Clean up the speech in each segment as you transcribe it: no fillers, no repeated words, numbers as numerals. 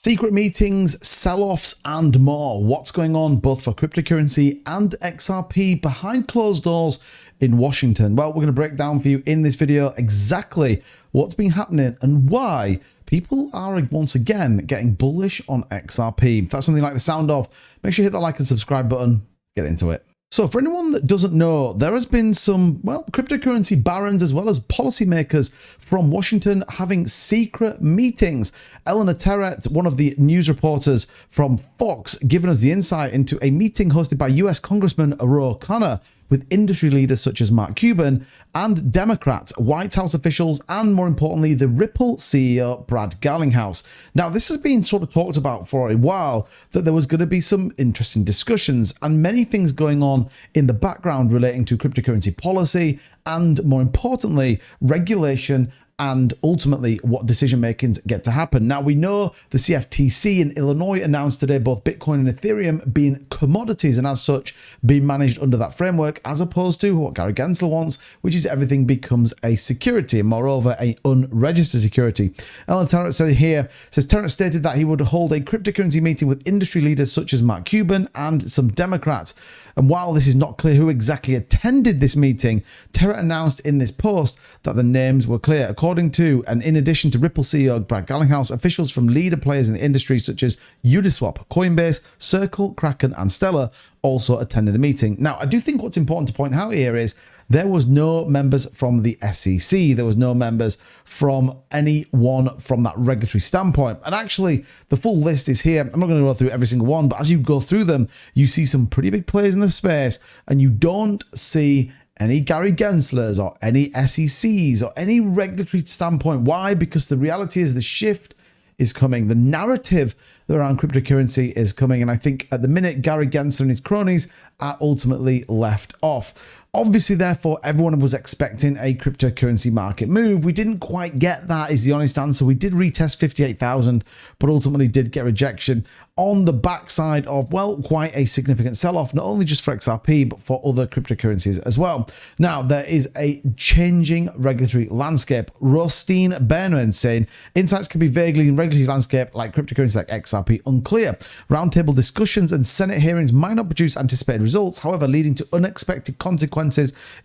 Secret meetings, sell-offs, and more. What's going on both for cryptocurrency and XRP behind closed doors in Washington? Well, we're going to break down for you in this video exactly what's been happening and why people are once again getting bullish on XRP. If that's something you like the sound of, make sure you hit that like and subscribe button. Get into it. So for anyone that doesn't know, there has been some, cryptocurrency barons as well as policymakers from Washington having secret meetings. Eleanor Terrett, one of the news reporters from Fox, giving us the insight into a meeting hosted by US Congressman Ro O'Connor with industry leaders such as Mark Cuban and Democrats, White House officials, and more importantly, the Ripple CEO, Brad Garlinghouse. Now, this has been sort of talked about for a while, that there was going to be some interesting discussions and many things going on in the background relating to cryptocurrency policy and, more importantly, regulation and ultimately what decision makings get to happen. Now, we know the CFTC in Illinois announced today both Bitcoin and Ethereum being commodities and as such being managed under that framework, as opposed to what Gary Gensler wants, which is everything becomes a security and moreover a unregistered security. Eleanor Terrett says Terrett stated that he would hold a cryptocurrency meeting with industry leaders such as Mark Cuban and some Democrats. And while this is not clear who exactly attended this meeting, Terrett announced in this post that the names were clear. According to, and in addition to Ripple CEO Brad Garlinghouse, officials from leader players in the industry such as Uniswap, Coinbase, Circle, Kraken, and Stellar also attended the meeting. Now, I do think what's important to point out here is there was no members from the SEC. There was no members from anyone from that regulatory standpoint. And actually, the full list is here. I'm not going to go through every single one, but as you go through them, you see some pretty big players in the space, and you don't see any Gary Genslers or any SECs or any regulatory standpoint. Why? Because the reality is the shift is coming. The narrative around cryptocurrency is coming. And I think at the minute, Gary Gensler and his cronies are ultimately left off. Obviously, therefore, everyone was expecting a cryptocurrency market move. We didn't quite get that, is the honest answer. We did retest 58,000, but ultimately did get rejection on the backside of, quite a significant sell-off, not only just for XRP, but for other cryptocurrencies as well. Now, there is a changing regulatory landscape. Rostine Bernard saying, insights can be vaguely in regulatory landscape like cryptocurrencies like XRP unclear. Roundtable discussions and Senate hearings might not produce anticipated results, however, leading to unexpected consequences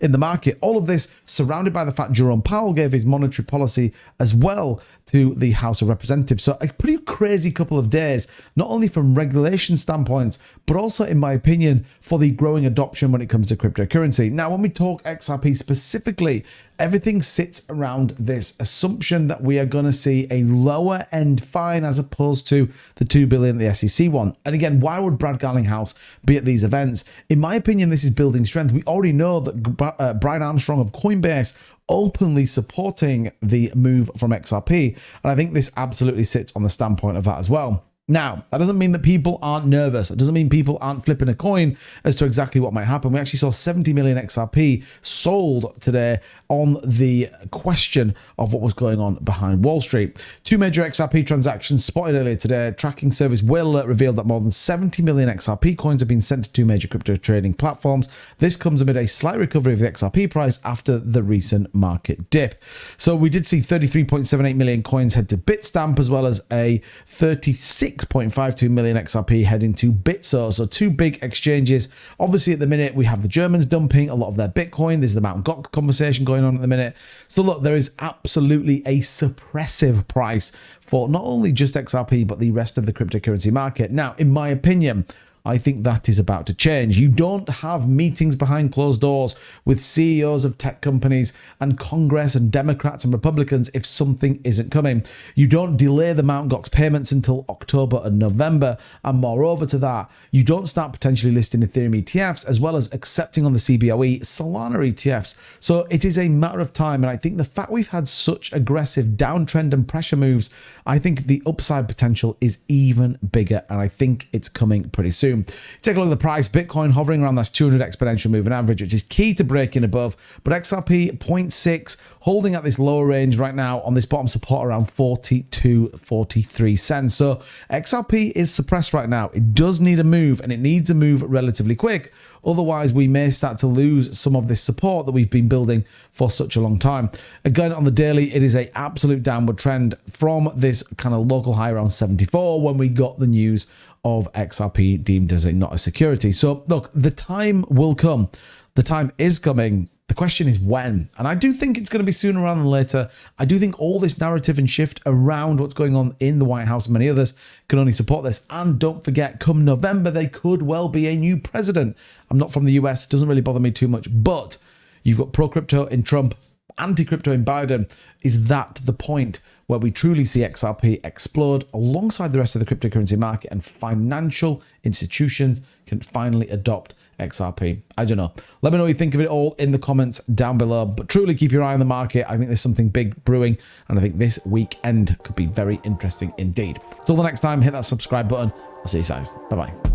in the market. All of this surrounded by the fact Jerome Powell gave his monetary policy as well to the House of Representatives. So a pretty crazy couple of days, not only from regulation standpoints, but also, in my opinion, for the growing adoption when it comes to cryptocurrency. Now, when we talk XRP specifically, everything sits around this assumption that we are going to see a lower end fine as opposed to the $2 billion the SEC one. And again, why would Brad Garlinghouse be at these events? In my opinion, this is building strength. We already know that Brian Armstrong of Coinbase openly supporting the move from XRP. And I think this absolutely sits on the standpoint of that as well. Now, that doesn't mean that people aren't nervous. It doesn't mean people aren't flipping a coin as to exactly what might happen. We actually saw 70 million XRP sold today on the question of what was going on behind Wall Street. Two major XRP transactions spotted earlier today. Tracking service Whale Alert revealed that more than 70 million XRP coins have been sent to two major crypto trading platforms. This comes amid a slight recovery of the XRP price after the recent market dip. So we did see 33.78 million coins head to Bitstamp, as well as a 36.52 million XRP heading to Bitso. So two big exchanges. Obviously, at the minute, we have the Germans dumping a lot of their Bitcoin. There's the Mt. Gox conversation going on at the minute. So look, there is absolutely a suppressive price for not only just XRP, but the rest of the cryptocurrency market. Now, in my opinion, I think that is about to change. You don't have meetings behind closed doors with CEOs of tech companies and Congress and Democrats and Republicans if something isn't coming. You don't delay the Mt. Gox payments until October and November. And moreover to that, you don't start potentially listing Ethereum ETFs as well as accepting on the CBOE Solana ETFs. So it is a matter of time. And I think the fact we've had such aggressive downtrend and pressure moves, I think the upside potential is even bigger. And I think it's coming pretty soon. June. Take a look at the price. Bitcoin hovering around this 200 exponential moving average, which is key to breaking above. But XRP 0.6 holding at this lower range right now on this bottom support around 42.43 cents. So XRP is suppressed right now. It does need a move, and it needs a move relatively quick. Otherwise, we may start to lose some of this support that we've been building for such a long time. Again, on the daily, it is an absolute downward trend from this kind of local high around 74 when we got the news of XRP deemed as not a security. So look, the time will come. The time is coming. The question is when. And I do think it's going to be sooner rather than later. I do think all this narrative and shift around what's going on in the White House and many others can only support this. And don't forget, come November, there could well be a new president. I'm not from the US. It doesn't really bother me too much. But you've got pro-crypto in Trump, anti-crypto in Biden. Is that the point where we truly see XRP explode alongside the rest of the cryptocurrency market and financial institutions can finally adopt XRP? I don't know. Let me know what you think of it all in the comments down below. But truly keep your eye on the market. I think there's something big brewing, and I think this weekend could be very interesting indeed. Until the next time, hit that subscribe button. I'll see you guys. Bye-bye.